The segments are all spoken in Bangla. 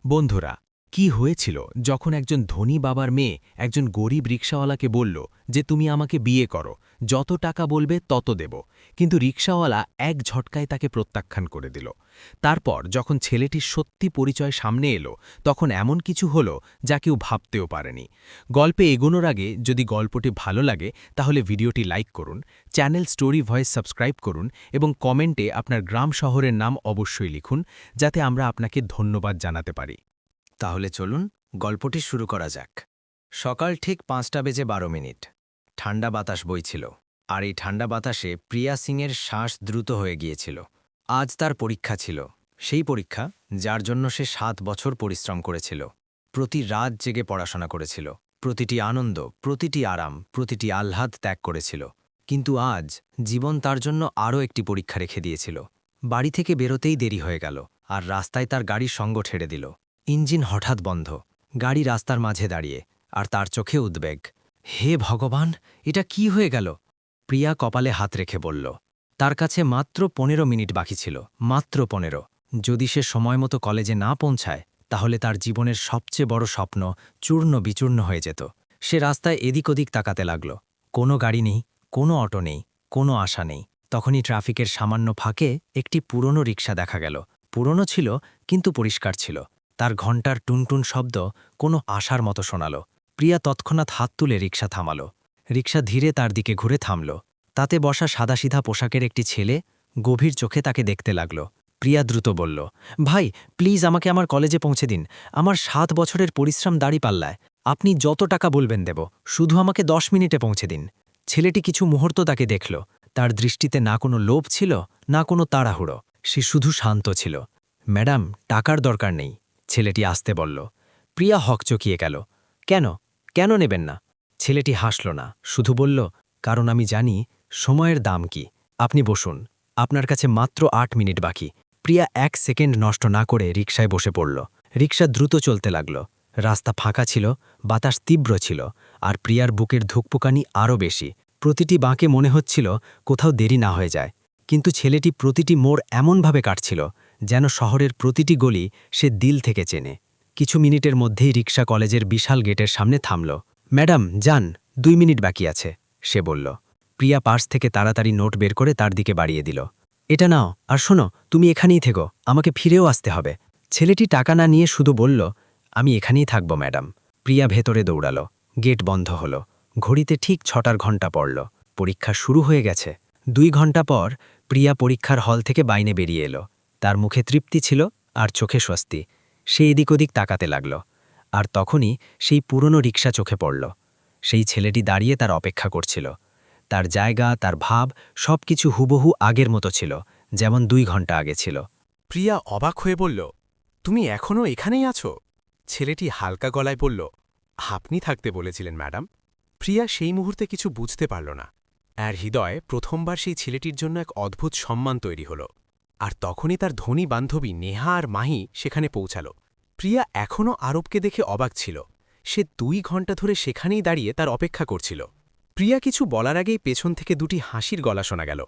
বন্ধুরা, কি হয়েছিল যখন একজন ধনী বাবার মেয়ে একজন গরিব রিকশাওয়ালাকে বলল যে তুমি আমাকে বিয়ে করো, যত টাকা বলবে তত দেব, কিন্তু রিকশাওয়ালা এক ঝটকায় তাকে প্রত্যাখ্যান করে দিল। তারপর যখন ছেলেটির সত্যি পরিচয় সামনে এলো, তখন এমন কিছু হলো যা কেউ ভাবতেও পারেনি। গল্পে এগোনোর আগে যদি গল্পটি ভালো লাগে তাহলে ভিডিওটি লাইক করুন, চ্যানেল স্টোরি ভয়েস সাবস্ক্রাইব করুন এবং কমেন্টে আপনার গ্রাম শহরের নাম অবশ্যই লিখুন, যাতে আমরা আপনাকে ধন্যবাদ জানাতে পারি। তাহলে চলুন গল্পটি শুরু করা যাক। সকাল ঠিক ৫টা বেজে ১২ মিনিট। ঠান্ডা বাতাস বইছিল, আর এই ঠান্ডা বাতাসে প্রিয়া সিংয়ের শ্বাস দ্রুত হয়ে গিয়েছিল। আজ তার পরীক্ষা ছিল, সেই পরীক্ষা যার জন্য সে ৭ বছর পরিশ্রম করেছিল। প্রতি রাত জেগে পড়াশোনা করেছিল, প্রতিটি আনন্দ, প্রতিটি আরাম, প্রতিটি আহ্লাদ ত্যাগ করেছিল। কিন্তু আজ জীবন তার জন্য আরও একটি পরীক্ষা রেখে দিয়েছিল। বাড়ি থেকে বেরোতেই দেরি হয়ে গেল, আর রাস্তায় তার গাড়ির সঙ্গ ছেড়ে দিল। ইঞ্জিন হঠাৎ বন্ধ, গাড়ি রাস্তার মাঝে দাঁড়িয়ে, আর তার চোখে উদ্বেগ। হে ভগবান, এটা কি হয়ে গেল? প্রিয়া কপালে হাত রেখে বলল, তার কাছে মাত্র ১৫ মিনিট বাকি ছিল, মাত্র ১৫। যদি সে সময়মতো কলেজে না পৌঁছায়, তাহলে তার জীবনের সবচেয়ে বড় স্বপ্ন চূর্ণ বিচূর্ণ হয়ে যেত। সে রাস্তায় এদিক ওদিক তাকাতে লাগল। কোনো গাড়ি নেই, কোনো অটো নেই, কোনো আশা নেই। তখনই ট্রাফিকের সামান্য ফাঁকে একটি পুরনো রিকশা দেখা গেল। পুরনো ছিল, কিন্তু পরিষ্কার ছিল। তার ঘণ্টার টুনটুন শব্দ কোনো আশার মতো শোনাল। প্রিয়া তৎক্ষণাৎ হাত তুলে রিকশা থামাল। রিকশা ধীরে তার দিকে ঘুরে থামল। তাতে বসা সাদাসিধা পোশাকের একটি ছেলে গভীর চোখে তাকে দেখতে লাগল। প্রিয়া দ্রুত বলল, ভাই, প্লিজ আমাকে আমার কলেজে পৌঁছে দিন। আমার ৭ বছরের পরিশ্রম দাঁড়িপাল্লায়। আপনি যত টাকা বলবেন দেব, শুধু আমাকে ১০ মিনিটে পৌঁছে দিন। ছেলেটি কিছু মুহূর্ত তাকে দেখল। তার দৃষ্টিতে না কোনো লোভ ছিল, না কোনো তাড়াহুড়ো। সে শুধু শান্ত ছিল। ম্যাডাম, টাকার দরকার নেই, ছেলেটি আসতে বলল। প্রিয়া হকচকিয়ে গেল। কেন, কেন নেবেন না? ছেলেটি হাসল না, শুধু বলল, কারণ আমি জানি সময়ের দাম কি। আপনি বসুন, আপনার কাছে মাত্র ৮ মিনিট বাকি। প্রিয়া ১ সেকেন্ড নষ্ট না করে রিকশায় বসে পড়ল। রিকশা দ্রুত চলতে লাগল। রাস্তা ফাঁকা ছিল, বাতাস তীব্র ছিল, আর প্রিয়ার বুকের ধুকপুকানি আরও বেশি। প্রতিটি বাঁকে মনে হচ্ছিল কোথাও দেরি না হয়ে যায়। কিন্তু ছেলেটি প্রতিটি মোড় এমনভাবে কাটছিল যেন শহরের প্রতিটি গলি সে দিল থেকে চেনে। কিছু মিনিটের মধ্যেই রিকশা কলেজের বিশাল গেটের সামনে থামল। ম্যাডাম, যান, ২ মিনিট বাকি আছে, সে বলল। প্রিয়া পার্স থেকে তাড়াতাড়ি নোট বের করে তার দিকে বাড়িয়ে দিল। এটা নাও, আর শোনো, তুমি এখানেই থেকো, আমাকে ফিরেও আসতে হবে। ছেলেটি টাকা না নিয়ে শুধু বলল, আমি এখানেই থাকব ম্যাডাম। প্রিয়া ভেতরে দৌড়াল। গেট বন্ধ হল। ঘড়িতে ঠিক ৬টার ঘণ্টা পড়ল। পরীক্ষা শুরু হয়ে গেছে। ২ ঘণ্টা পর প্রিয়া পরীক্ষার হল থেকে বাইরে বেরিয়ে এলো। তার মুখে তৃপ্তি ছিল, আর চোখে স্বস্তি। সে এদিক ওদিক তাকাতে লাগল। আর তখনই সেই পুরনো রিকশা চোখে পড়ল। সেই ছেলেটি দাঁড়িয়ে তার অপেক্ষা করছিল। তার জায়গা, তার ভাব, সবকিছু হুবহু আগের মতো ছিল, যেমন ২ ঘণ্টা আগে ছিল। প্রিয়া অবাক হয়ে বলল, তুমি এখনও এখানেই আছো? ছেলেটি হালকা গলায় বলল, আপনি থাকতে বলেছিলেন ম্যাডাম। প্রিয়া সেই মুহূর্তে কিছু বুঝতে পারল না। আর হৃদয়ে প্রথমবার সেই ছেলেটির জন্য এক অদ্ভুত সম্মান তৈরি হল। আর তখনই তার ধনী বান্ধবী নেহা আর মাহি সেখানে পৌঁছাল। প্রিয়া এখনও আরবকে দেখে অবাক ছিল। সে ২ ঘণ্টা ধরে সেখানেই দাঁড়িয়ে তার অপেক্ষা করছিল। প্রিয়া কিছু বলার আগেই পেছন থেকে দুটি হাসির গলা শোনা গেল।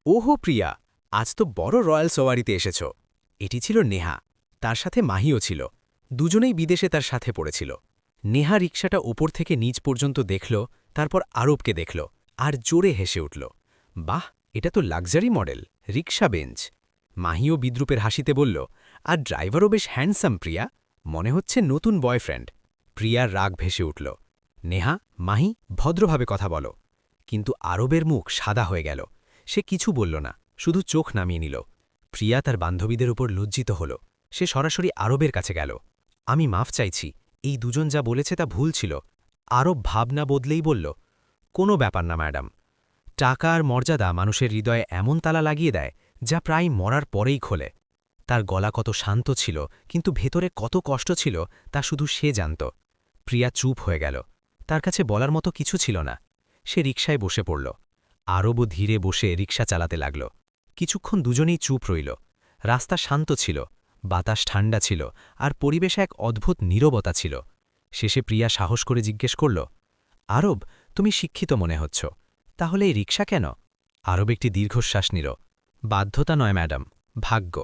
ওহো প্রিয়া, আজ তো বড় রয়্যাল সওয়ারিতে এসেছ। এটি ছিল নেহা, তার সাথে মাহিও ছিল। দুজনেই বিদেশে তার সাথে পড়েছিল। নেহা রিকশাটা ওপর থেকে নিচ পর্যন্ত দেখল, তারপর আরবকে দেখল, আর জোরে হেসে উঠল। বাহ, এটা তো লাক্সারি মডেল, রিকশা বেঞ্চ। মাহিও বিদ্রুপের হাসিতে বলল, আর ড্রাইভারও বেশ হ্যান্ডসাম প্রিয়া, মনে হচ্ছে নতুন বয়ফ্রেন্ড। প্রিয়ার রাগ ভেসে উঠল। নেহা, মাহি, ভদ্রভাবে কথা বলো। কিন্তু আরবের মুখ সাদা হয়ে গেল। সে কিছু বলল না, শুধু চোখ নামিয়ে নিল। প্রিয়া তার বান্ধবীদের উপর লজ্জিত হল। সে সরাসরি আরবের কাছে গেল। আমি মাফ চাইছি, এই দুজন যা বলেছে তা ভুল ছিল। আরব ভাবনা বদলেই বলল, কোনো ব্যাপার না ম্যাডাম। টাকা আর মর্যাদা মানুষের হৃদয়ে এমন তালা লাগিয়ে দেয় যা প্রায় মরার পরেই খোলে। তার গলা কত শান্ত ছিল, কিন্তু ভেতরে কত কষ্ট ছিল তা শুধু সে জানত। প্রিয়া চুপ হয়ে গেল। তার কাছে বলার মতো কিছু ছিল না। সে রিকশায় বসে পড়ল। আরবও ধীরে বসে রিকশা চালাতে লাগল। কিছুক্ষণ দুজনেই চুপ রইল। রাস্তা শান্ত ছিল, বাতাস ঠান্ডা ছিল, আর পরিবেশে এক অদ্ভুত নীরবতা ছিল। শেষে প্রিয়া সাহস করে জিজ্ঞেস করল, আরব, তুমি শিক্ষিত মনে হচ্ছ, তাহলে এই রিকশা কেন? আরব একটি দীর্ঘশ্বাস নিল। বাধ্যতা নয় ম্যাডাম, ভাগ্য।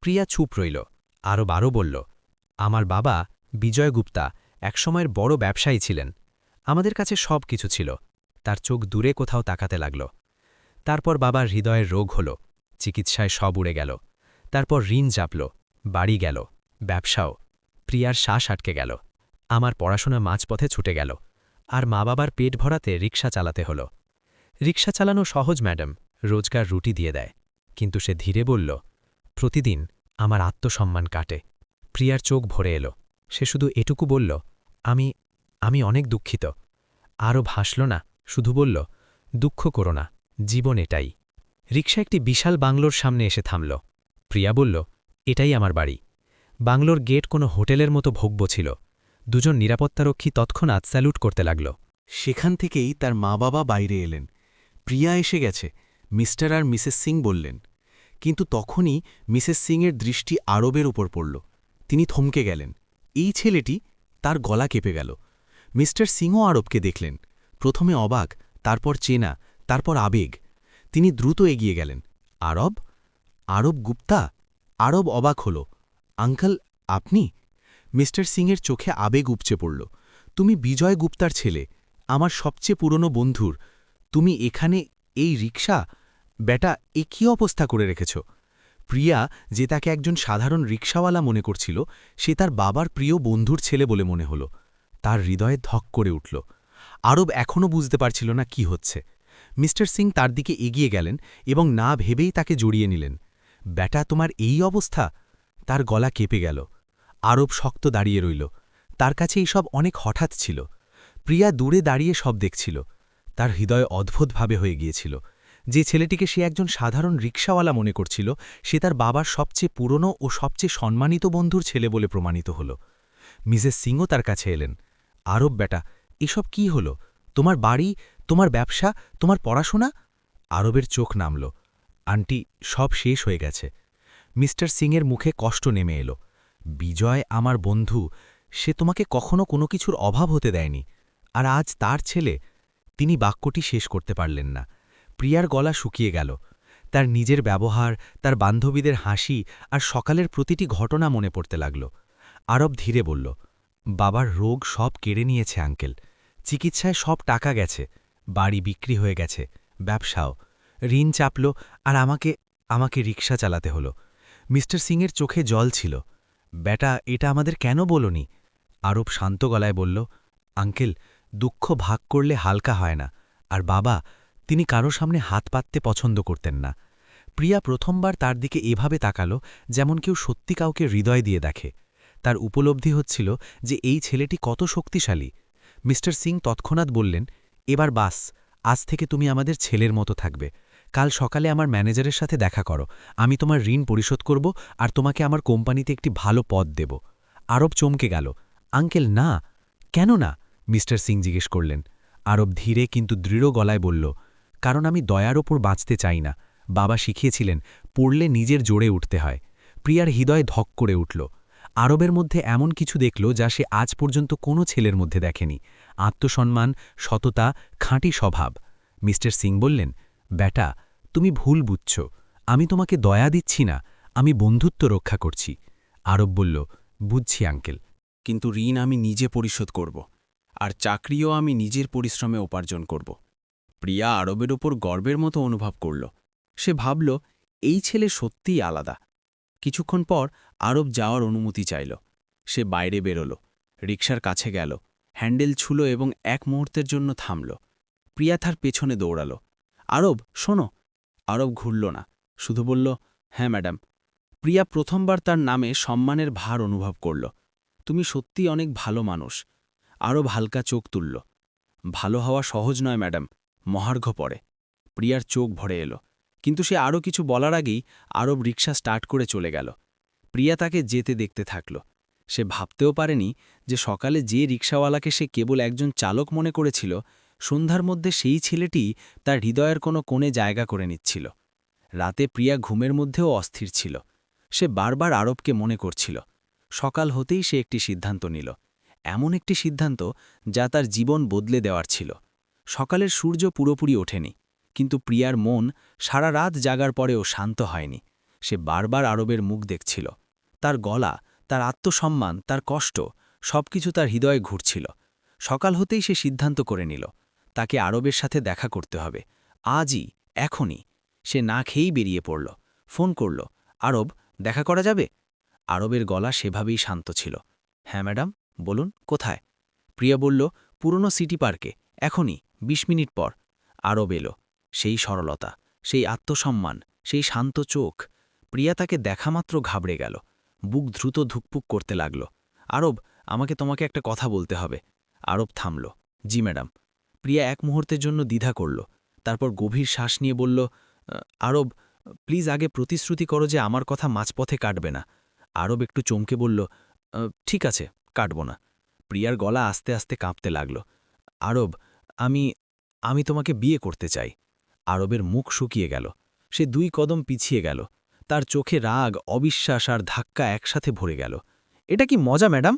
প্রিয়া চুপ রইল। আরব আরও বলল, আমার বাবা বিজয় গুপ্তা একসময়ের বড় ব্যবসায়ী ছিলেন। আমাদের কাছে সব কিছু ছিল। তার চোখ দূরে কোথাও তাকাতে লাগল। তারপর বাবার হৃদয়ের রোগ হল, চিকিৎসায় সব উড়ে গেল। তারপর ঋণ চাপল, বাড়ি গেল, ব্যবসাও। প্রিয়ার শ্বাস আটকে গেল। আমার পড়াশোনা মাঝপথে ছুটে গেল। আর মা বাবার পেট ভরাতে রিক্সা চালাতে হল। রিক্সা চালানো সহজ ম্যাডাম, রোজগার রুটি দিয়ে দেয়। কিন্তু সে ধীরে বলল, প্রতিদিন আমার আত্মসম্মান কাটে। প্রিয়ার চোখ ভরে এলো। সে শুধু এটুকু বলল, আমি অনেক দুঃখিত। আরও হাসল না, শুধু বলল, দুঃখ করো না, জীবন এটাই। রিক্সা একটি বিশাল বাংলোর সামনে এসে থামল। প্রিয়া বলল, এটাই আমার বাড়ি। বাংলোর গেট কোনো হোটেলের মতো ভোগ্য ছিল। দুজন নিরাপত্তারক্ষী তৎক্ষণাৎ স্যালুট করতে লাগল। সেখান থেকেই তার মা বাবা বাইরে এলেন। প্রিয়া এসে গেছে, মিস্টার আর মিসেস সিং বললেন। কিন্তু তখনই মিসেস সিংয়ের দৃষ্টি আরবের উপর পড়ল। তিনি থমকে গেলেন। এই ছেলেটি, তার গলা কেঁপে গেল। মিস্টার সিংও আরবকে দেখলেন। প্রথমে অবাক, তারপর চেনা, তারপর আবেগ। তিনি দ্রুত এগিয়ে গেলেন। আরব? আরব গুপ্তা? আরব অবাক হল। আঙ্কেল, আপনি? মিস্টার সিংয়ের চোখে আবেগ উপচে পড়ল। তুমি বিজয় গুপ্তার ছেলে, আমার সবচেয়ে পুরনো বন্ধুর। তুমি এখানে, এই রিক্সা? বেটা, এ কী অবস্থা করে রেখেছ? প্রিয়া, যে তাকে একজন সাধারণ রিক্সাওয়ালা মনে করছিল, সে তার বাবার প্রিয় বন্ধুর ছেলে বলে মনে হল। তার হৃদয়ে ধক করে উঠল। আরব এখনও বুঝতে পারছিল না কি হচ্ছে। মিস্টার সিং তার দিকে এগিয়ে গেলেন এবং না ভেবেই তাকে জড়িয়ে নিলেন। বেটা, তোমার এই অবস্থা? তার গলা কেঁপে গেল। আরব শক্ত দাঁড়িয়ে রইল। তার কাছে এইসব অনেক হঠাৎ ছিল। প্রিয়া দূরে দাঁড়িয়ে সব দেখছিল। তার হৃদয় অদ্ভুতভাবে হয়ে গিয়েছিল। যে ছেলেটিকে সে একজন সাধারণ রিক্সাওয়ালা মনে করছিল, সে তার বাবার সবচেয়ে পুরনো ও সবচেয়ে সম্মানিত বন্ধুর ছেলে বলে প্রমাণিত হল। মিসেস সিংও তার কাছে এলেন। আরব বেটা, এসব কি হল? তোমার বাড়ি, তোমার ব্যবসা, তোমার পড়াশোনা? আরবের চোখ নামল। আন্টি, সব শেষ হয়ে গেছে। মিস্টার সিংয়ের মুখে কষ্ট নেমে এলো। বিজয় আমার বন্ধু, সে তোমাকে কখনো কোনো কিছুর অভাব হতে দেয়নি। আর আজ তার ছেলে। তিনি বাক্যটি শেষ করতে পারলেন না। প্রিয়ার গলা শুকিয়ে গেল। তার নিজের ব্যবহার, তার বান্ধবীদের হাসি আর সকালের প্রতিটি ঘটনা মনে পড়তে লাগল। আরব ধীরে বলল, বাবার রোগ সব কেড়ে নিয়েছে আঙ্কেল। চিকিৎসায় সব টাকা গেছে, বাড়ি বিক্রি হয়ে গেছে, ব্যবসাও। ঋণ চাপল, আর আমাকে রিক্সা চালাতে হলো। মিস্টার সিংয়ের চোখে জল ছিল। বেটা, এটা আমাদের কেন বলনি? আরব শান্ত গলায় বলল, আঙ্কেল, দুঃখ ভাগ করলে হালকা হয় না। আর বাবা, তিনি কারো সামনে হাত পাততে পছন্দ করতেন না। প্রিয়া প্রথমবার তার দিকে এভাবে তাকালো, যেমন কেউ সত্যি কাউকে হৃদয় দিয়ে দেখে। তার উপলব্ধি হচ্ছিল যে এই ছেলেটি কত শক্তিশালী। মিস্টার সিং তৎক্ষণাৎ বললেন, এবার বাস, আজ থেকে তুমি আমাদের ছেলের মতো থাকবে। কাল সকালে আমার ম্যানেজারের সাথে দেখা করো। আমি তোমার ঋণ পরিশোধ করব আর তোমাকে আমার কোম্পানিতে একটি ভালো পদ দেব। আরব চমকে গেল। আঙ্কেল, না। কেন না? মিস্টার সিং জিজ্ঞেস করলেন। আরব ধীরে কিন্তু দৃঢ় গলায় বলল, কারণ আমি দয়ার ওপর বাঁচতে চাই না। বাবা শিখিয়েছিলেন, পড়লে নিজের জোরে উঠতে হয়। প্রিয়ার হৃদয় ধক করে উঠল। আরবের মধ্যে এমন কিছু দেখল যা সে আজ পর্যন্ত কোনো ছেলের মধ্যে দেখেনি। আত্মসম্মান, সততা, খাঁটি স্বভাব। মিস্টার সিং বললেন, বেটা, তুমি ভুল বুঝছ। আমি তোমাকে দয়া দিচ্ছি না, আমি বন্ধুত্ব রক্ষা করছি। আরব বলল, বুঝছি আঙ্কেল, কিন্তু ঋণ আমি নিজে পরিশোধ করব, আর চাকরিও আমি নিজের পরিশ্রমে উপার্জন করব। প্রিয়া আরবের ওপর গর্বের মতো অনুভব করল। সে ভাবল, এই ছেলে সত্যিই আলাদা। কিছুক্ষণ পর আরব যাওয়ার অনুমতি চাইল। সে বাইরে বেরোল, রিকশার কাছে গেল, হ্যান্ডেল ছুলো এবং এক মুহূর্তের জন্য থামল। প্রিয়া তার পেছনে দৌড়াল। আরব, শোনো। আরব ঘুরল না, শুধু বলল, হ্যাঁ ম্যাডাম। প্রিয়া প্রথমবার তার নামে সম্মানের ভার অনুভব করল। তুমি সত্যি অনেক ভালো মানুষ। আরব হালকা চোখ তুলল। ভালো হওয়া সহজ নয় ম্যাডাম, মহার্ঘ পড়ে। প্রিয়ার চোখ ভরে এলো, কিন্তু সে আরও কিছু বলার আগেই আরব রিকশা স্টার্ট করে চলে গেল। প্রিয়া তাকে যেতে দেখতে থাকল। সে ভাবতেও পারেনি যে সকালে যে রিকশাওয়ালাকে সে কেবল একজন চালক মনে করেছিল, সন্ধ্যার মধ্যে সেই ছেলেটি তার হৃদয়ের কোনো কোণে জায়গা করে নিচ্ছিল। রাতে প্রিয়া ঘুমের মধ্যেও অস্থির ছিল। সে বারবার আরবকে মনে করছিল। সকাল হতেই সে একটি সিদ্ধান্ত নিল, এমন একটি সিদ্ধান্ত যা তার জীবন বদলে দেওয়ার ছিল। সকালের সূর্য পুরোপুরি ওঠেনি, কিন্তু প্রিয়ার মন সারা রাত জাগার পরেও শান্ত হয়নি। সে বারবার আরবের মুখ দেখছিল, তার গলা, তার আত্মসম্মান, তার কষ্ট, সবকিছু তার হৃদয়ে ঘুরছিল। সকাল হতেই সে সিদ্ধান্ত করে নিল, তাকে আরবের সাথে দেখা করতে হবে, আজই, এখনই। সে না খেয়েই বেরিয়ে পড়ল, ফোন করল, আরব, দেখা করা যাবে? আরবের গলা সেভাবেই শান্ত ছিল। হ্যাঁ ম্যাডাম, বলুন, কোথায়? প্রিয়া বলল, পুরনো সিটি পার্কে, এখনই, ২০ মিনিট পর। আরব এলো, সেই সরলতা, সেই আত্মসম্মান, সেই শান্ত চোখ। প্রিয়া তাকে দেখামাত্র ঘাবড়ে গেল, বুক দ্রুত ধুকপুক করতে লাগল। আরব, আমাকে তোমাকে একটা কথা বলতে হবে। আরব থামল। জি ম্যাডাম। প্রিয়া এক মুহূর্তের জন্য দ্বিধা করল, তারপর গভীর শ্বাস নিয়ে বলল, আরব, প্লিজ আগে প্রতিশ্রুতি করো যে আমার কথা মাঝপথে কাটবে না। আরব একটু চমকে বলল, ঠিক আছে, কাটব না। প্রিয়ার গলা আস্তে আস্তে কাঁপতে লাগল। আরব, আমি তোমাকে বিয়ে করতে চাই। আরবের মুখ শুকিয়ে গেল, সে ২ কদম পিছিয়ে গেল, তার চোখে রাগ, অবিশ্বাস আর ধাক্কা একসাথে ভরে গেল। এটা কি মজা ম্যাডাম?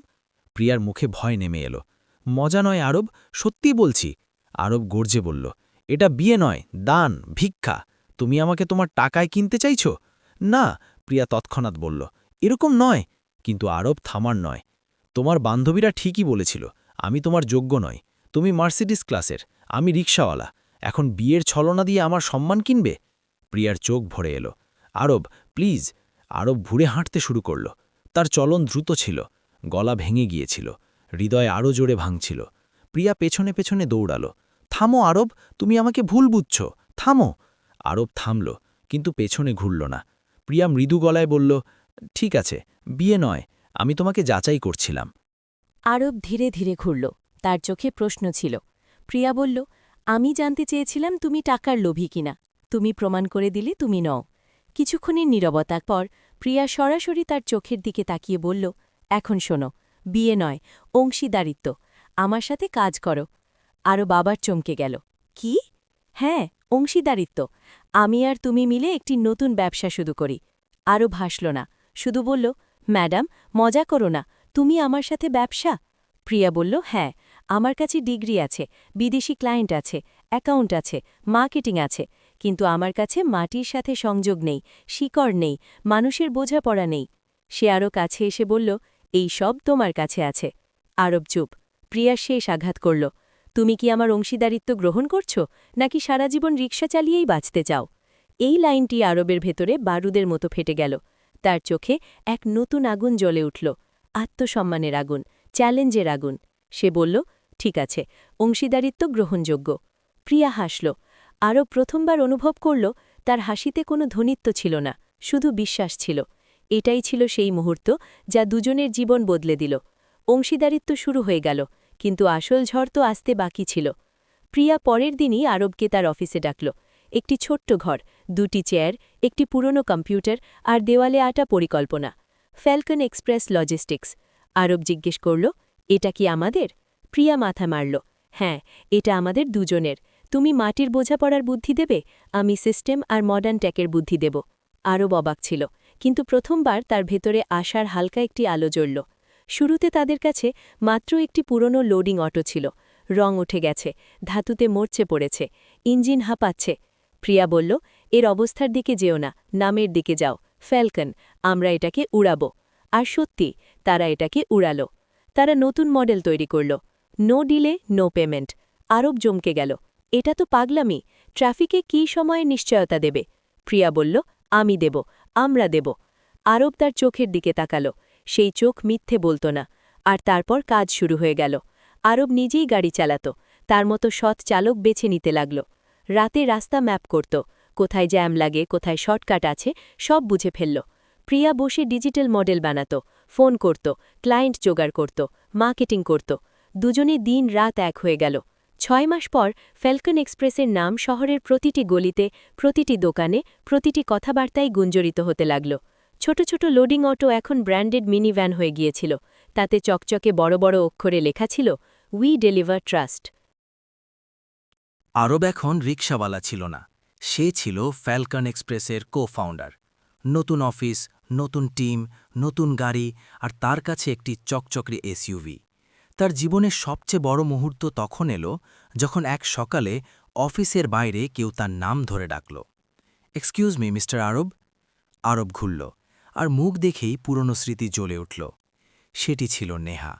প্রিয়ার মুখে ভয় নেমে এলো। মজা নয় আরব, সত্যি বলছি। আরব গর্জে বলল, এটা বিয়ে নয়, দান, ভিক্ষা। তুমি আমাকে তোমার টাকায় কিনতে চাইছ? না, প্রিয়া তৎক্ষণাৎ বলল, এরকম নয়। কিন্তু আরব থামার নয়। তোমার বান্ধবীরা ঠিকই বলেছিল, আমি তোমার যোগ্য নই। তুমি মার্সিডিস ক্লাসের, আমি রিকশাওয়ালা। এখন বিয়ের ছলনা দিয়ে আমার সম্মান কিনবে? প্রিয়ার চোখ ভরে এলো। আরব, প্লিজ। আরব ঘুরে হাঁটতে শুরু করল। তার চলন দ্রুত ছিল, গলা ভেঙে গিয়েছিল, হৃদয় আরও জোরে ভাঙছিল। প্রিয়া পেছনে পেছনে দৌড়ালো। থামো আরব, তুমি আমাকে ভুল বুঝছ, থামো। আরব থামল, কিন্তু পেছনে ঘুরল না। প্রিয়া মৃদু গলায় বলল, ঠিক আছে, বিয়ে নয়, আমি তোমাকে যাচাই করছিলাম। আরব ধীরে ধীরে ঘুরল, তার চোখে প্রশ্ন ছিল। প্রিয়া বলল, আমি জানতে চেয়েছিলাম তুমি টাকার লোভী কিনা, তুমি প্রমাণ করে দিলে তুমি নও। কিছুক্ষণের নীরবতার পর প্রিয়া সরাসরি তার চোখের দিকে তাকিয়ে বলল, এখন শোনো, বিয়ে নয়, অংশীদারিত্ব। আমার সাথে কাজ করো। আরও বাবার চমকে গেল। কি? হ্যাঁ, অংশীদারিত্ব। আমি আর তুমি মিলে একটি নতুন ব্যবসা শুরু করি। আরও ভাসল না, শুধু বলল, ম্যাডাম, মজা করো না, তুমি আমার সাথে ব্যবসা? প্রিয়া বলল, হ্যাঁ, আমার কাছে ডিগ্রি আছে, বিদেশি ক্লায়েন্ট আছে, অ্যাকাউন্ট আছে, মার্কেটিং আছে, কিন্তু আমার কাছে মাটির সাথে সংযোগ নেই, শিকড় নেই, মানুষের বোঝাপড়া নেই। সে আরও কাছে এসে বলল, এই সব তোমার কাছে আছে। আরব চুপ। প্রিয়া শেষ আঘাত করল। তুমি কি আমার অংশীদারিত্ব গ্রহণ করছ, নাকি সারা জীবন রিকশা চালিয়েই বাঁচতে চাও? এই লাইনটি আরবের ভেতরে বারুদের মতো ফেটে গেল। তার চোখে এক নতুন আগুন জ্বলে উঠল, আত্মসম্মানের আগুন, চ্যালেঞ্জের আগুন। সে বলল, ঠিক আছে, অংশীদারিত্ব গ্রহণযোগ্য। প্রিয়া হাসল। আরব প্রথমবার অনুভব করল, তার হাসিতে কোনো ধ্বনিত্ব ছিল না, শুধু বিশ্বাস ছিল। এটাই ছিল সেই মুহূর্ত যা দুজনের জীবন বদলে দিল। অংশীদারিত্ব শুরু হয়ে গেল, কিন্তু আসল ঝড় তো আসতে বাকি ছিল। প্রিয়া পরের দিনই আরবকে তার অফিসে ডাকল। একটি ছোট্ট ঘর, 2টি চেয়ার, একটি পুরনো কম্পিউটার আর দেওয়ালে আটা পরিকল্পনা। Falcon express logistics. আরব জিজ্ঞেস করল, এটা কি আমাদের? প্রিয়া মাথা মারল। হ্যাঁ, এটা আমাদের দুজনের। তুমি মাটির বোঝাপড়ার বুদ্ধি দেবে, আমি সিস্টেম আর মডার্ন টেকের বুদ্ধি দেব। আরব অবাক ছিল, কিন্তু প্রথমবার তার ভেতরে আশার হালকা একটি আলো জ্বলল। শুরুতে তাদের কাছে মাত্র একটি পুরনো লোডিং অটো ছিল, রং উঠে গেছে, ধাতুতে মরচে পড়েছে, ইঞ্জিন হাঁপাচ্ছে। প্রিয়া বলল, এর অবস্থার দিকে যেও না, নামের দিকে যাও, ফ্যালকন, আমরা এটাকে উড়াবো। আর সত্যি, তারা এটাকে উড়ালো। তারা নতুন মডেল তৈরি করল। No delay, no payment. আরব জমকে গেল। এটা তো পাগলামি, ট্রাফিকে কী সময়ে নিশ্চয়তা দেবে? প্রিয়া বলল, আমি দেব, আমরা দেব। আরব তার চোখের দিকে তাকাল, সেই চোখ মিথ্যে বলত না। আর তারপর কাজ শুরু হয়ে গেল। আরব নিজেই গাড়ি চালাত, তার মতো সৎ চালক বেছে নিতে লাগল। রাতে রাস্তা ম্যাপ করত, কোথায় জ্যাম লাগে, কোথায় শর্টকাট আছে, সব বুঝে ফেলল। প্রিয়া বসে ডিজিটাল মডেল বানাত, ফোন করত, ক্লায়েন্ট জোগাড় করত, মার্কেটিং করত। দুজনে দিন রাত এক হয়ে গেল। 6 মাস পর ফ্যালকন এক্সপ্রেসের নাম শহরের প্রতিটি গলিতে, প্রতিটি দোকানে, প্রতিটি কথাবার্তায় গুঞ্জরিত হতে লাগল। ছোট ছোট লোডিং অটো এখন ব্র্যান্ডেড মিনি ভ্যান হয়ে গিয়েছিল। তাতে চকচকে বড় বড় অক্ষরে লেখা ছিল, উই ডেলিভার ট্রাস্ট। আরব এখন রিকশাওয়ালা ছিল না, সে ছিল ফ্যালকন এক্সপ্রেসের কো-ফাউন্ডার। নতুন অফিস, নতুন টিম, নতুন গাড়ি, আর তার কাছে একটি চকচকরি এসইউভি। তার জীবনের সবচেয়ে বড় মুহূর্ত তখন এলো যখন এক সকালে অফিসের বাইরে কেউ তার নাম ধরে ডাকল, এক্সকিউজ মি মিস্টার আরব। আরব ঘুরল, আর মুখ দেখেই পুরনো স্মৃতি জ্বলে উঠল। সেটি ছিল নেহা,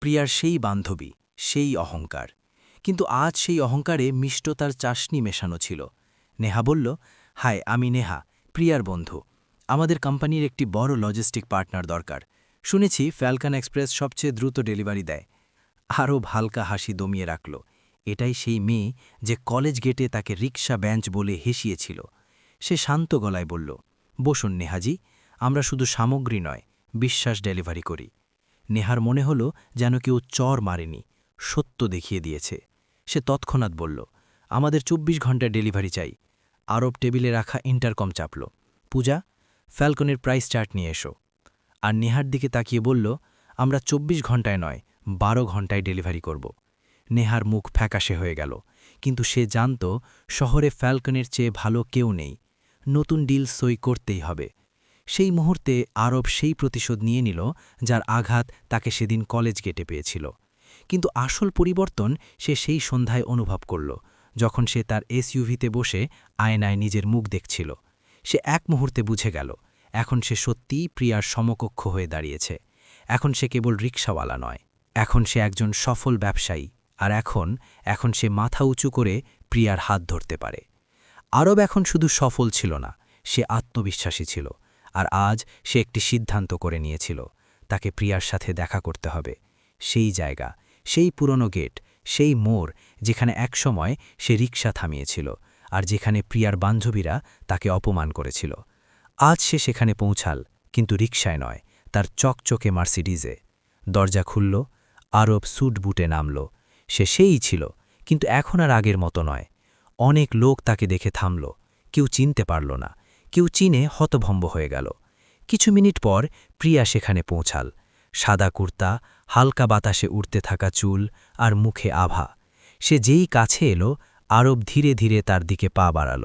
প্রিয়ার সেই বান্ধবী, সেই অহংকার। কিন্তু আজ সেই অহংকারে মিষ্টতার চাশনি মেশানো ছিল। নেহা বলল, হাই, আমি নেহা, প্রিয়ার বন্ধু। আমাদের কোম্পানির একটি বড় লজিস্টিক পার্টনার দরকার। শুনেছি ফ্যালকন এক্সপ্রেস সবচেয়ে দ্রুত ডেলিভারি দেয়। আরব হালকা হাসি দমিয়ে রাখল। এটাই সেই মেয়ে যে কলেজ গেটে তাকে রিক্সা বেঞ্চ বলে হেসিয়েছিল। সে শান্ত গলায় বলল, বসুন নেহাজি, আমরা শুধু সামগ্রী নয়, বিশ্বাস ডেলিভারি করি। নেহার মনে হল যেন কেউ চর মারেনি, সত্য দেখিয়ে দিয়েছে। সে তৎক্ষণাৎ বলল, আমাদের ২৪ ঘন্টার ডেলিভারি চাই। আরব টেবিলে রাখা ইন্টারকম চাপল, পূজা, ফ্যালকনের প্রাইস চার্ট নিয়ে এসো। আর নেহার দিকে তাকিয়ে বলল, আমরা ২৪ ঘন্টায় নয়, ১২ ঘন্টায় ডেলিভারি করব। নেহার মুখ ফ্যাকাশে হয়ে গেল, কিন্তু সে জানত শহরে ফ্যালকনের চেয়ে ভালো কেউ নেই। নতুন ডিল সই করতেই হবে। সেই মুহূর্তে আরব সেই প্রতিশোধ নিয়ে নিল যার আঘাত তাকে সেদিন কলেজ গেটে পেয়েছিল। কিন্তু আসল পরিবর্তন সে সেই সন্ধ্যায় অনুভব করল, যখন সে তার এসইউভিতে বসে আয়নায় নিজের মুখ দেখছিল। সে এক মুহূর্তে বুঝে গেল, এখন সে সত্যিই প্রিয়ার সমকক্ষ হয়ে দাঁড়িয়েছে। এখন সে কেবল রিকশাওয়ালা নয়, এখন সে একজন সফল ব্যবসায়ী। আর এখন সে মাথা উঁচু করে প্রিয়ার হাত ধরতে পারে। আরব এখন শুধু সফল ছিল না, সে আত্মবিশ্বাসী ছিল। আর আজ সে একটি সিদ্ধান্ত করে নিয়েছিল, তাকে প্রিয়ার সাথে দেখা করতে হবে। সেই জায়গা, সেই পুরনো গেট, সেই মোড় যেখানে একসময় সে রিক্সা থামিয়েছিল, আর যেখানে প্রিয়ার বান্ধবীরা তাকে অপমান করেছিল। আজ সে সেখানে পৌঁছাল, কিন্তু রিকশায় নয়, তার চকচকে মার্সিডিজে। দরজা খুলল, আরব স্যুট বুটে নামল। সে সেই ছিল, কিন্তু এখন আর আগের মতো নয়। অনেক লোক তাকে দেখে থামল, কেউ চিনতে পারল না, কেউ চিনে হতভম্ব হয়ে গেল। কিছু মিনিট পর প্রিয়া সেখানে পৌঁছাল, সাদা কুর্তা, হালকা বাতাসে উড়তে থাকা চুল আর মুখে আভা। সে যেই কাছে এলো, আরব ধীরে ধীরে তার দিকে পা বাড়াল।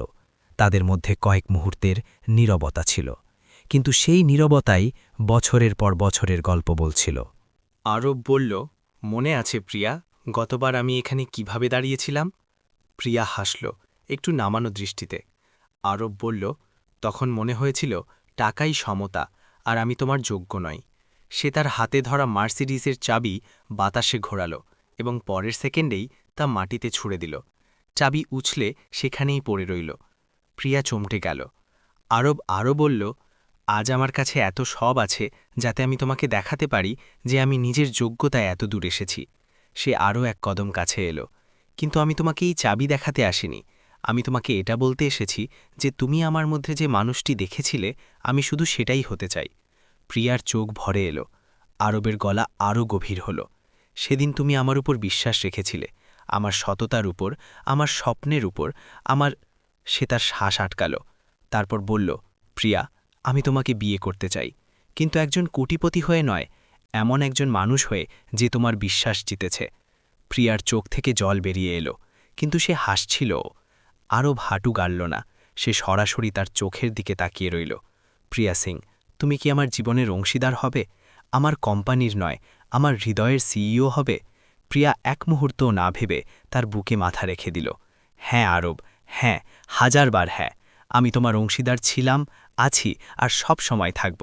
তাদের মধ্যে কয়েক মুহূর্তের নীরবতা ছিল, কিন্তু সেই নীরবতাই বছরের পর বছরের গল্প বলছিল। আরব বলল, মনে আছে প্রিয়া, গতবার আমি এখানে কিভাবে দাঁড়িয়েছিলাম? প্রিয়া হাসল, একটু নামানো দৃষ্টিতে। আরব বলল, তখন মনে হয়েছিল টাকাই সমতা, আর আমি তোমার যোগ্য নই। সে তার হাতে ধরা মার্সিডিসের চাবি বাতাসে ঘোরাল এবং পরের সেকেন্ডেই তা মাটিতে ছুঁড়ে দিল। চাবি উছলে সেখানেই পড়ে রইল। প্রিয়া চমটে গেল। আরব আরও বলল, আজ আমার কাছে এত সব আছে যাতে আমি তোমাকে দেখাতে পারি যে আমি নিজের যোগ্যতায় এত দূর এসেছি। সে আরও এক কদম কাছে এলো, কিন্তু আমি তোমাকে এই চাবি দেখাতে আসিনি। আমি তোমাকে এটা বলতে এসেছি যে তুমি আমার মধ্যে যে মানুষটি দেখেছিলে, আমি শুধু সেটাই হতে চাই। প্রিয়ার চোখ ভরে এলো, আরবের গলা আরও গভীর হল। সেদিন তুমি আমার উপর বিশ্বাস রেখেছিলে, আমার সততার উপর, আমার স্বপ্নের উপর, সে তার শ্বাস আটকাল। তারপর বলল, প্রিয়া, আমি তোমাকে বিয়ে করতে চাই, কিন্তু একজন কোটিপতি হয়ে নয়, এমন একজন মানুষ হয়ে যে তোমার বিশ্বাস জিতেছে। প্রিয়ার চোখ থেকে জল বেরিয়ে এলো, কিন্তু সে হাসছিল। আরব হাঁটু গাড়ল না, সে সরাসরি তার চোখের দিকে তাকিয়ে রইল। প্রিয়া সিং, তুমি কি আমার জীবনের অংশীদার হবে? আমার কোম্পানির নয়, আমার হৃদয়ের সিইও হবে? প্রিয়া এক মুহূর্তও না ভেবে তার বুকে মাথা রেখে দিল। হ্যাঁ আরব, হ্যাঁ, 1000 বার হ্যাঁ। আমি তোমার অংশীদার ছিলাম, আছি, আর সব সময় থাকব।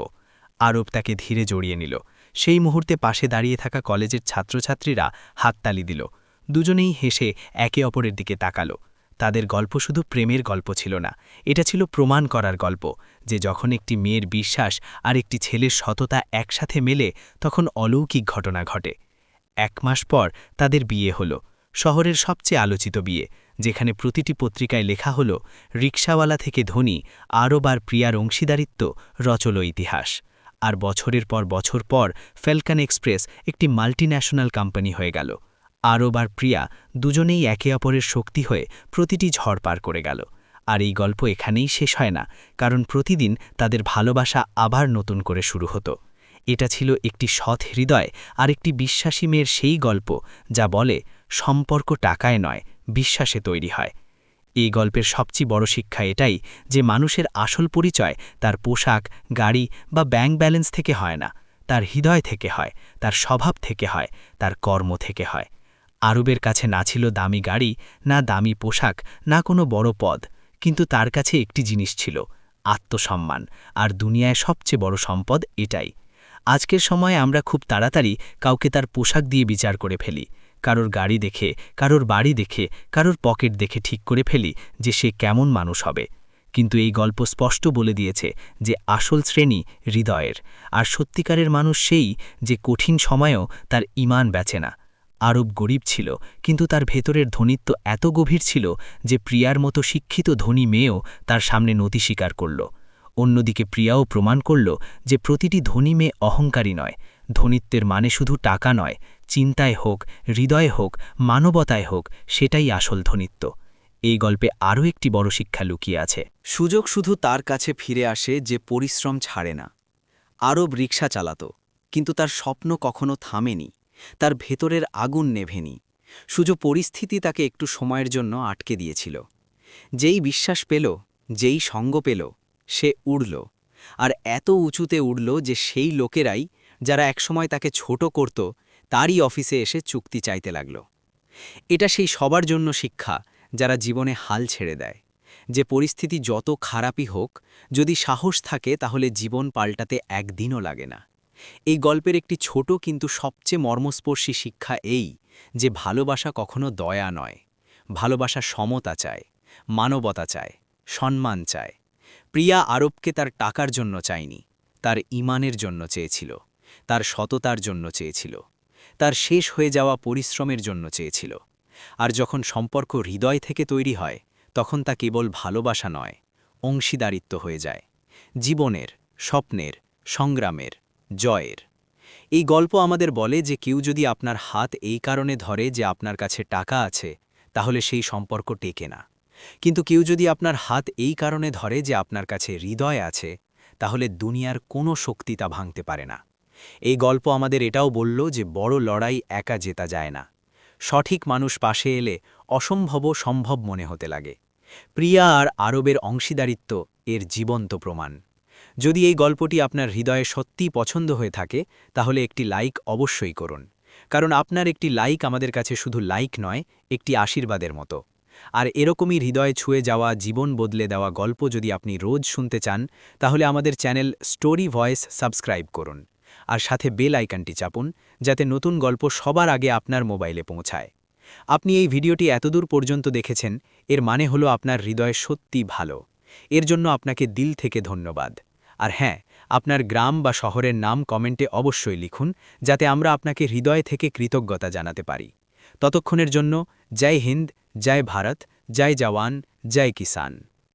আরব তাকে ধীরে জড়িয়ে নিল। সেই মুহূর্তে পাশে দাঁড়িয়ে থাকা কলেজের ছাত্রছাত্রীরা হাততালি দিল। দুজনেই হেসে একে অপরের দিকে তাকালো। তাদের গল্প শুধু প্রেমের গল্প ছিল না, এটা ছিল প্রমাণ করার গল্প যে যখন একটি মেয়ের বিশ্বাস আর একটি ছেলের সততা একসাথে মেলে, তখন অলৌকিক ঘটনা ঘটে। 1 মাস পর তাদের বিয়ে হলো, শহরের সবচেয়ে আলোচিত বিয়ে, যেখানে প্রতিটি পত্রিকায় লেখা হলো রিকশাওয়ালা থেকে ধনী, আরব আর প্রিয়ার অংশীদারিত্ব রচল ইতিহাস। আর বছরের পর বছর পর ফ্যালকন এক্সপ্রেস একটি মাল্টিন্যাশনাল কোম্পানি হয়ে গেল। আরব আর প্রিয়া দুজনেই একে অপরের শক্তি হয়ে প্রতিটি ঝড় পার করে গেল। আর এই গল্প এখানেই শেষ হয় না, কারণ প্রতিদিন তাদের ভালোবাসা আবার নতুন করে শুরু হতো। এটা ছিল একটি সৎ হৃদয় আর একটি বিশ্বাসী মেয়ের সেই গল্প, যা বলে সম্পর্ক টাকায় নয়, বিশ্বাসে তৈরি হয়। এই গল্পের সবচেয়ে বড় শিক্ষা এটাই যে মানুষের আসল পরিচয় তার পোশাক, গাড়ি বা ব্যাংক ব্যালেন্স থেকে হয় না, তার হৃদয় থেকে হয়, তার স্বভাব থেকে হয়, তার কর্ম থেকে হয়। আরবের কাছে না ছিল দামি গাড়ি, না দামি পোশাক, না কোনো বড় পদ, কিন্তু তার কাছে একটি জিনিস ছিল, আত্মসম্মান। আর দুনিয়ায় সবচেয়ে বড় সম্পদ এটাই। আজকের সময়ে আমরা খুব তাড়াতাড়ি কাউকে তার পোশাক দিয়ে বিচার করে ফেলি, কারোর গাড়ি দেখে, কারোর বাড়ি দেখে, কারোর পকেট দেখে ঠিক করে ফেলি যে সে কেমন মানুষ হবে। কিন্তু এই গল্প স্পষ্ট বলে দিয়েছে যে আসল শ্রেণী হৃদয়ের, আর সত্যিকারের মানুষ সেই যে কঠিন সময়েও তার ঈমান বেচে না। আরব গরিব ছিল, কিন্তু তার ভেতরের ধনিত্ব এত গভীর ছিল যে প্রিয়ার মতো শিক্ষিত ধনী মেয়েও তার সামনে নতি স্বীকার করল। অন্যদিকে প্রিয়াও প্রমাণ করল যে প্রতিটি ধনী মেয়ে অহংকারী নয়। ধনিত্বের মানে শুধু টাকা নয়, চিন্তায় হোক, হৃদয়ে হোক, মানবতায় হোক, সেটাই আসল ধনিত্ব। এই গল্পে আরও একটি বড় শিক্ষা লুকিয়ে আছে। সুযোগ শুধু তার কাছে ফিরে আসে যে পরিশ্রম ছাড়ে না। আরব রিকশা চালাত, কিন্তু তার স্বপ্ন কখনো থামেনি, তার ভেতরের আগুন নেভেনি। শুধু পরিস্থিতি তাকে একটু সময়ের জন্য আটকে দিয়েছিল। যেই বিশ্বাস পেল, যেই সঙ্গ পেল, সে উড়ল। আর এত উঁচুতে উড়ল যে সেই লোকেরাই, যারা একসময় তাকে ছোট করত, তারই অফিসে এসে চুক্তি চাইতে লাগল। এটা সেই সবার জন্য শিক্ষা যারা জীবনে হাল ছেড়ে দেয়, যে পরিস্থিতি যত খারাপই হোক, যদি সাহস থাকে তাহলে জীবন পাল্টাতে একদিনও লাগে না। এই গল্পের একটি ছোট কিন্তু সবচেয়ে মর্মস্পর্শী শিক্ষা এই যে ভালোবাসা কখনো দয়া নয়, ভালোবাসা সমতা চায়, মানবতা চায়, সম্মান চায়। প্রিয়া আরবকে তার টাকার জন্য চায়নি, তার ঈমানের জন্য চেয়েছিল, তার সততার জন্য চেয়েছিল, তার শেষ হয়ে যাওয়া পরিশ্রমের জন্য চেয়েছিল। আর যখন সম্পর্ক হৃদয় থেকে তৈরি হয়, তখন তা কেবল ভালোবাসা নয়, অংশীদারিত্ব হয়ে যায়, জীবনের, স্বপ্নের, সংগ্রামের, জয়ের। এই গল্প আমাদের বলে যে কেউ যদি আপনার হাত এই কারণে ধরে যে আপনার কাছে টাকা আছে, তাহলে সেই সম্পর্ক টেকে না। কিন্তু কেউ যদি আপনার হাত এই কারণে ধরে যে আপনার কাছে হৃদয় আছে, তাহলে দুনিয়ার কোনো শক্তি তা ভাঙতে পারে না। এই গল্প আমাদের এটাও বলল যে বড় লড়াই একা জেতা যায় না। সঠিক মানুষ পাশে এলে অসম্ভবও সম্ভব মনে হতে লাগে। প্রিয়া আর আরবের অংশীদারিত্ব এর জীবন্ত প্রমাণ। যদি এই গল্পটি আপনার হৃদয়ে সত্যিই পছন্দ হয়ে থাকে, তাহলে একটি লাইক অবশ্যই করুন, কারণ আপনার একটি লাইক আমাদের কাছে শুধু লাইক নয়, একটি আশীর্বাদের মতো। আর এরকমই হৃদয়ে ছুঁয়ে যাওয়া, জীবন বদলে দেওয়া গল্প যদি আপনি রোজ শুনতে চান, তাহলে আমাদের চ্যানেল স্টোরি ভয়েস সাবস্ক্রাইব করুন, আর সাথে বেল আইকনটি চাপুন, যাতে নতুন গল্প সবার আগে আপনার মোবাইলে পৌঁছায়। আপনি এই ভিডিওটি এতদূর পর্যন্ত দেখেছেন, এর মানে হলো আপনার হৃদয় সত্যি ভালো। এর জন্য আপনাকে দিল থেকে ধন্যবাদ। আর হ্যাঁ, আপনার গ্রাম বা শহরের নাম কমেন্টে অবশ্যই লিখুন, যাতে আমরা আপনাকে হৃদয় থেকে কৃতজ্ঞতা জানাতে পারি। ততক্ষণের জন্য জয় হিন্দ, জয় ভারত, জয় জওয়ান, জয় কিষান।